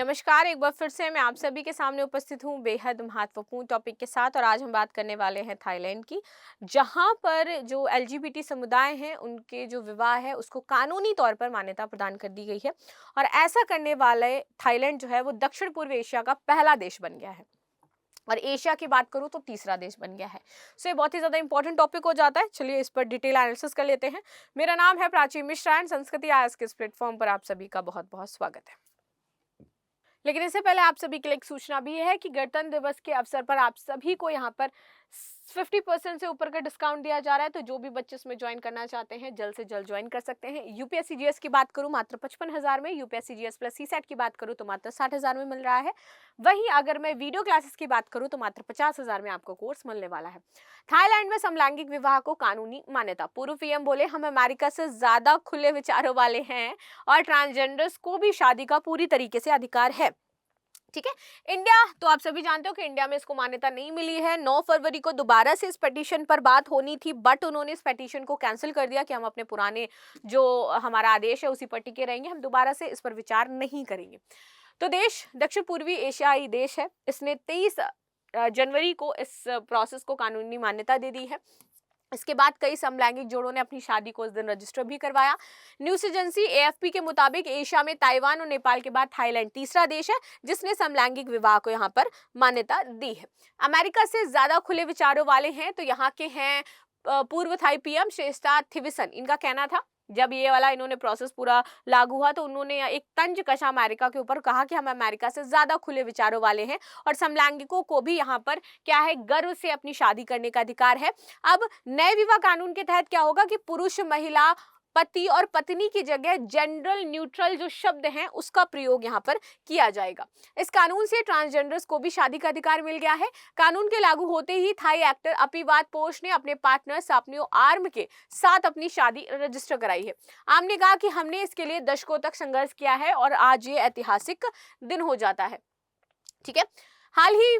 नमस्कार, एक बार फिर से मैं आप सभी के सामने उपस्थित हूँ बेहद महत्वपूर्ण टॉपिक के साथ। और आज हम बात करने वाले हैं थाईलैंड की, जहाँ पर जो एलजीबीटी समुदाय हैं उनके जो विवाह है उसको कानूनी तौर पर मान्यता प्रदान कर दी गई है। और ऐसा करने वाले थाईलैंड जो है वो दक्षिण पूर्व एशिया का पहला देश बन गया है, और एशिया की बात करूं तो तीसरा देश बन गया है। सो ये बहुत ही ज्यादा इंपॉर्टेंट टॉपिक हो जाता है। चलिए इस पर डिटेल एनालिसिस कर लेते हैं। मेरा नाम है प्राची मिश्रा एंड संस्कृति आज के इस प्लेटफॉर्म पर आप सभी का बहुत बहुत स्वागत है। लेकिन इससे पहले आप सभी के लिए एक सूचना भी है कि गणतंत्र दिवस के अवसर पर आप सभी को यहाँ पर 50% से ऊपर का डिस्काउंट दिया जा रहा है। तो जो भी बच्चे इसमें ज्वाइन करना चाहते हैं जल्द से जल्द ज्वाइन कर सकते हैं। यूपीएससी जीएस की बात करूँ मात्र 55,000 में, यूपीएससी जीएस प्लस सीसेट की बात करूँ तो मात्र 60,000 में मिल रहा है। वहीं अगर मैं वीडियो क्लासेस की बात करूँ तो मात्र 50,000 में आपको कोर्स मिलने वाला है। थाईलैंड में समलैंगिक विवाह को कानूनी मान्यता। पूर्व पीएम बोले हम अमेरिका से ज्यादा खुले विचारों वाले हैं और ट्रांसजेंडर्स को भी शादी का पूरी तरीके से अधिकार है। ठीक है। इंडिया तो आप सभी जानते हो कि इंडिया में इसको मान्यता नहीं मिली है। 9 फरवरी को दोबारा से इस पिटीशन पर बात होनी थी, बट उन्होंने इस पिटीशन को कैंसिल कर दिया कि हम अपने पुराने जो हमारा आदेश है उसी पर टिके रहेंगे, हम दोबारा से इस पर विचार नहीं करेंगे। तो देश दक्षिण पूर्वी एशियाई देश है। इसने 23 जनवरी को इस प्रोसेस को कानूनी मान्यता दे दी है। इसके बाद कई समलैंगिक जोड़ों ने अपनी शादी को उस दिन रजिस्टर भी करवाया। न्यूज एजेंसी एएफपी के मुताबिक एशिया में ताइवान और नेपाल के बाद थाईलैंड तीसरा देश है जिसने समलैंगिक विवाह को यहाँ पर मान्यता दी है। अमेरिका से ज्यादा खुले विचारों वाले हैं तो यहाँ के हैं पूर्व थाई पीएम श्रेष्ठा थिविसन। इनका कहना था जब ये वाला इन्होंने प्रोसेस पूरा लागू हुआ तो उन्होंने एक तंज कसा अमेरिका के ऊपर, कहा कि हम अमेरिका से ज्यादा खुले विचारों वाले हैं और समलैंगिकों को भी यहाँ पर क्या है, गर्व से अपनी शादी करने का अधिकार है। अब नए विवाह कानून के तहत क्या होगा कि पुरुष महिला पति और पत्नी की जगह जेंडर न्यूट्रल जो शब्द हैं उसका प्रयोग यहाँ पर किया जाएगा। इस कानून से ट्रांसजेंडर्स को भी शादी का अधिकार मिल गया है। कानून के लागू होते ही थाई एक्टर अपिवात पोष ने अपने पार्टनर सापनियो आर्म के साथ अपनी शादी रजिस्टर कराई है। आर्म ने कहा कि हमने इसके लिए दशकों तक संघर्ष किया है और आज ये ऐतिहासिक दिन हो जाता है। ठीक है। हाल ही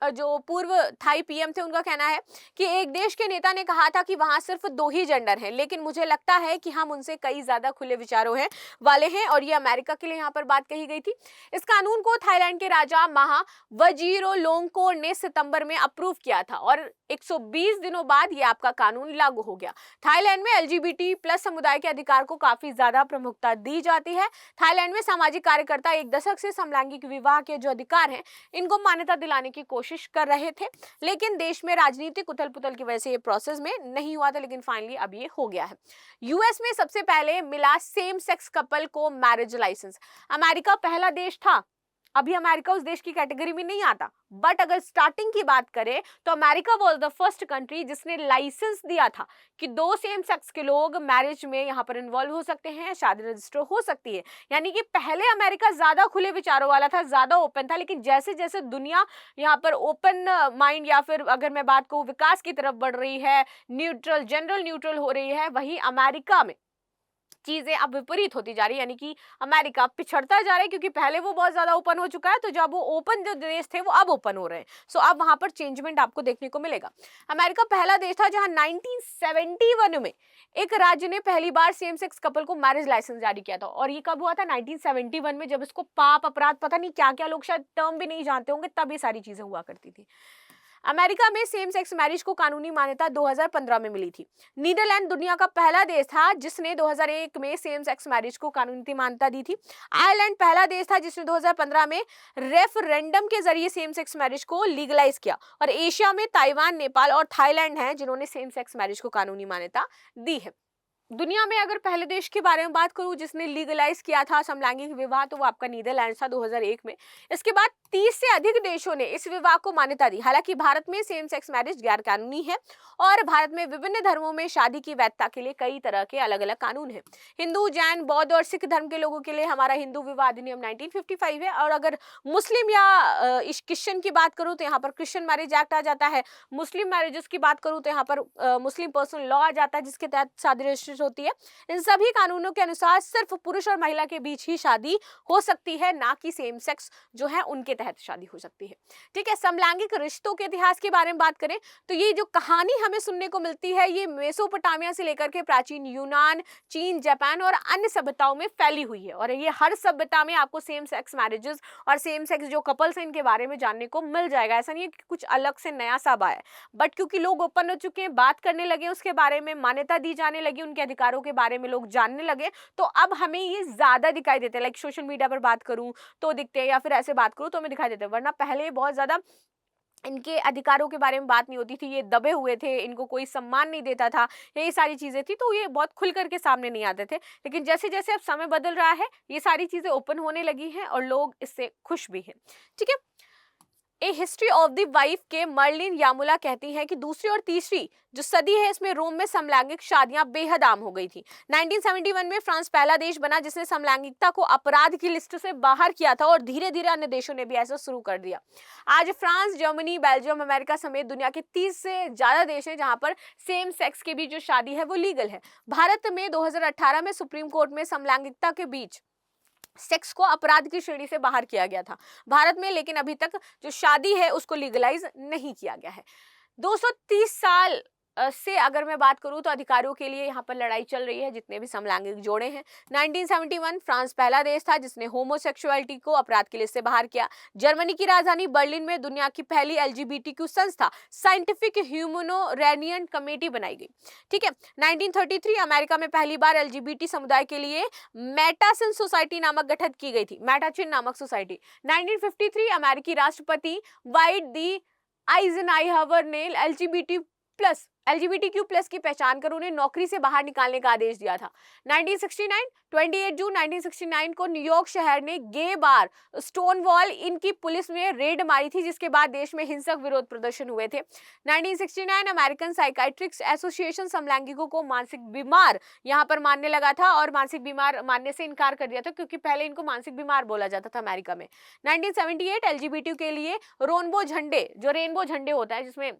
जो पूर्व थाई पीएम थे उनका कहना है कि एक देश के नेता ने कहा था कि वहां सिर्फ 2 ही जेंडर हैं, लेकिन मुझे लगता है कि हम उनसे कई ज्यादा खुले विचारों हैं वाले हैं, और ये अमेरिका के लिए यहाँ पर बात कही गई थी। इस कानून को थाईलैंड के राजा महा वजीरोलोंगकोर ने सितंबर में अप्रूव किया था और 120 दिनों बाद ये आपका कानून लागू हो गया। थाईलैंड में एलजीबीटी प्लस समुदाय के अधिकार को काफी ज्यादा प्रमुखता दी जाती है। थाईलैंड में सामाजिक कार्यकर्ता एक दशक से समलैंगिक विवाह के जो अधिकार हैं इनको मान्यता दिलाने की कोशिश कर रहे थे, लेकिन देश में राजनीतिक उथल पुथल की वजह से ये प्रोसेस में नहीं हुआ था, लेकिन फाइनली अब ये हो गया है। यूएस में सबसे पहले मिला सेम सेक्स कपल को मैरिज लाइसेंस। अमेरिका पहला देश था। अभी अमेरिका उस देश की कैटेगरी में नहीं आता, बट अगर स्टार्टिंग की बात करें तो America was the first country जिसने लाइसेंस दिया था कि 2 सेम सेक्स के लोग मैरिज में यहाँ पर इन्वॉल्व हो सकते हैं, शादी रजिस्टर हो सकती है। यानी कि पहले अमेरिका ज्यादा खुले विचारों वाला था, ज्यादा ओपन था, लेकिन जैसे जैसे दुनिया यहाँ पर ओपन माइंड या फिर अगर मैं बात कहूँ विकास की तरफ बढ़ रही है, न्यूट्रल जनरल न्यूट्रल हो रही है, वही अमेरिका में चीजें अब विपरीत होती जा रही है। यानी कि अमेरिका पिछड़ता जा रहा है क्योंकि पहले वो बहुत ज्यादा ओपन हो चुका है, तो जब वो ओपन जो देश थे वो अब ओपन हो रहे हैं। सो अब वहां पर चेंजमेंट आपको देखने को मिलेगा। अमेरिका पहला देश था जहां 1971 में एक राज्य ने पहली बार सेम सेक्स कपल को मैरिज लाइसेंस जारी किया था। और ये कब हुआ था? 1971 में, जब इसको पाप अपराध पता नहीं क्या क्या लोग शायद टर्म भी नहीं जानते होंगे, तब ये सारी चीजें हुआ करती थी। अमेरिका में सेम सेक्स मैरिज को कानूनी मान्यता 2015 में मिली थी। नीदरलैंड दुनिया का पहला देश था जिसने 2001 में सेम सेक्स मैरिज को कानूनी मान्यता दी थी। आयरलैंड पहला देश था जिसने 2015 में रेफरेंडम के जरिए सेम सेक्स मैरिज को लीगलाइज किया। और एशिया में ताइवान, नेपाल और थाईलैंड हैं जिन्होंने सेम सेक्स मैरिज को कानूनी मान्यता दी है। दुनिया में अगर पहले देश के बारे में बात करूं जिसने लीगलाइज किया था समलैंगिक विवाह, तो वो आपका नीदरलैंड था 2001 में। इसके बाद 30 से अधिक देशों ने इस विवाह को मान्यता दी। हालांकि भारत में सेम सेक्स मैरिज गैर कानूनी है और भारत में विभिन्न धर्मों में शादी की वैधता के लिए कई तरह के अलग अलग कानून हैं। हिंदू, जैन, बौद्ध और सिख धर्म के लोगों के लिए हमारा हिंदू विवाह अधिनियम 1955 है। और अगर मुस्लिम या क्रिश्चियन की बात करूं तो यहाँ पर क्रिश्चियन मैरिज एक्ट आ जाता है। मुस्लिम मैरिजेस की बात करूं तो यहाँ पर मुस्लिम पर्सनल लॉ आ जाता है जिसके तहत शादी मैरिजेज होती है, इन सभी कानूनों के अनुसार सिर्फ पुरुष और महिला के बीच ही शादी हो सकती है, ना कि सेम सेक्स जो है उनके तहत शादी हो सकती है। ठीक है, समलैंगिक रिश्तों के इतिहास के बारे में बात करें तो ये जो कहानी हमें सुनने को मिलती है ये मेसोपोटामिया से लेकर के प्राचीन यूनान, चीन, जापान और अन्य सभ्यताओं में फैली हुई है, और ये हर सभ्यता में आपको सेम सेक्स मैरिजेस और सेम सेक्स जो कपल्स हैं इनके बारे में जानने को मिल जाएगा। ऐसा नहीं है कि कुछ अलग से नया सा आया है, बट क्योंकि लोग ओपन हो चुके हैं, बात करने लगे उसके बारे में, मान्यता दी जाने लगी, उनके अधिकारों के बारे में लोग जानने लगे, तो अब हमें ये ज्यादा दिखाई देते हैं। लाइक सोशल मीडिया पर बात करूं तो दिखते हैं, या फिर ऐसे बात करूं तो हमें दिखाई देते हैं, वरना पहले बहुत ज्यादा इनके अधिकारों के बारे में बात नहीं होती थी, ये दबे हुए थे, इनको कोई सम्मान नहीं देता था, ये सारी चीजें थी, तो ये बहुत खुल करके सामने नहीं आते थे। लेकिन जैसे जैसे अब समय बदल रहा है ये सारी चीजें ओपन होने लगी हैं और लोग इससे खुश भी हैं। ठीक है, ए हिस्ट्री ऑफ द वाइफ के मर्लिन यामुला कहती हैं कि दूसरी और तीसरी जो सदी है इसमें रोम में समलैंगिक शादियां बेहद आम हो गई थी। 1971 में फ्रांस पहला देश बना जिसने समलैंगिकता को अपराध की लिस्ट से बाहर किया था, और धीरे धीरे अन्य देशों ने भी ऐसा शुरू कर दिया। आज फ्रांस, जर्मनी, बेल्जियम, अमेरिका समेत दुनिया के 30 से ज्यादा देश हैं जहां पर सेम सेक्स के बीच जो शादी है वो लीगल है। भारत में 2018 में सुप्रीम कोर्ट में समलैंगिकता के बीच सेक्स को अपराध की श्रेणी से बाहर किया गया था भारत में, लेकिन अभी तक जो शादी है उसको लीगलाइज नहीं किया गया है। 230 साल से अगर मैं बात करूं तो अधिकारों के लिए यहाँ पर लड़ाई चल रही है, जितने भी समलैंगिक जोड़े हैं। 1971 फ्रांस पहला देश था जिसने होमोसेक्सुअलिटी को अपराध की लिस्ट से बाहर किया। जर्मनी की राजधानी बर्लिन में दुनिया की पहली एलजीबीटीक्यू संस्था साइंटिफिक ह्यूमनोरेनियन कमेटी बनाई गई। ठीक है, 1933 अमेरिका में पहली बार एलजीबीटी समुदाय के लिए मेटाचिन सोसाइटी नामक गठित की गई थी, मेटाचिन नामक सोसाइटी। 1953 अमेरिकी राष्ट्रपति वाइट दी आइजनहावर ने एलजीबीटीक्यू प्लस की पहचान कर उन्हें नौकरी से बाहर निकालने का आदेश दिया था। 28 जून 1969 को न्यूयॉर्क शहर ने गे बार स्टोनवॉल इन की पुलिस ने रेड मारी थी, जिसके बाद देश में हिंसक विरोध प्रदर्शन हुए थे। 1969 अमेरिकन साइकाइट्रिक्स एसोसिएशन समलैंगिकों को मानसिक बीमार यहाँ पर मानने लगा था, और मानसिक बीमार मानने से इनकार कर दिया था क्योंकि पहले इनको मानसिक बीमार बोला जाता था अमेरिका में। 1978 एलजीबीटी के लिए रेनबो झंडे, जो रेनबो झंडे होता है जिसमें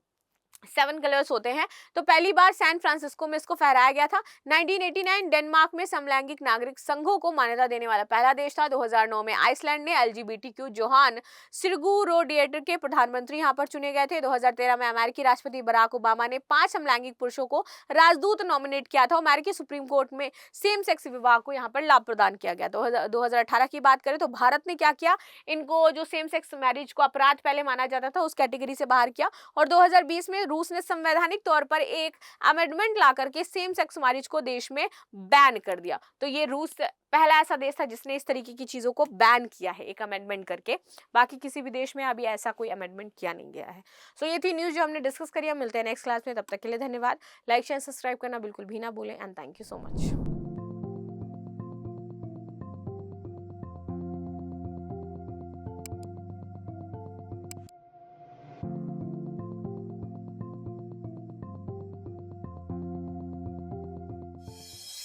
7 कलर्स होते हैं, तो पहली बार सैन फ्रांसिस्को में इसको फहराया गया था। 1989 डेनमार्क में समलैंगिक नागरिक संघों को मान्यता देने वाला पहला देश था। 2009 में आइसलैंड ने एलजीबीटीक्यू जोहान सिर्गुरोडिएटर के प्रधानमंत्री यहां पर चुने गए थे। 2013 में अमेरिकी राष्ट्रपति बराक ओबामा ने 5 समलैंगिक पुरुषों को राजदूत नॉमिनेट किया था। अमेरिकी सुप्रीम कोर्ट में सेम सेक्स विवाह को यहाँ पर लाभ प्रदान किया गया। 2018 की बात करें तो भारत ने क्या किया, इनको जो सेम सेक्स मैरिज को अपराध पहले माना जाता था उस कैटेगरी से बाहर किया, और 2020 में रूस ने संवैधानिक तौर पर एक अमेंडमेंट ला करके सेम सेक्स मैरिज को देश में बैन कर दिया। तो ये रूस पहला ऐसा देश था जिसने इस तरीके की चीजों को बैन किया है एक अमेंडमेंट करके, बाकी किसी भी देश में अभी ऐसा कोई अमेंडमेंट किया नहीं गया है। सो ये थी न्यूज जो हमने डिस्कस करी। मिलते हैं नेक्स्ट क्लास में, तब तक के लिए धन्यवाद। लाइक शेयर सब्सक्राइब करना बिल्कुल भी ना भूलें, and thank you so much.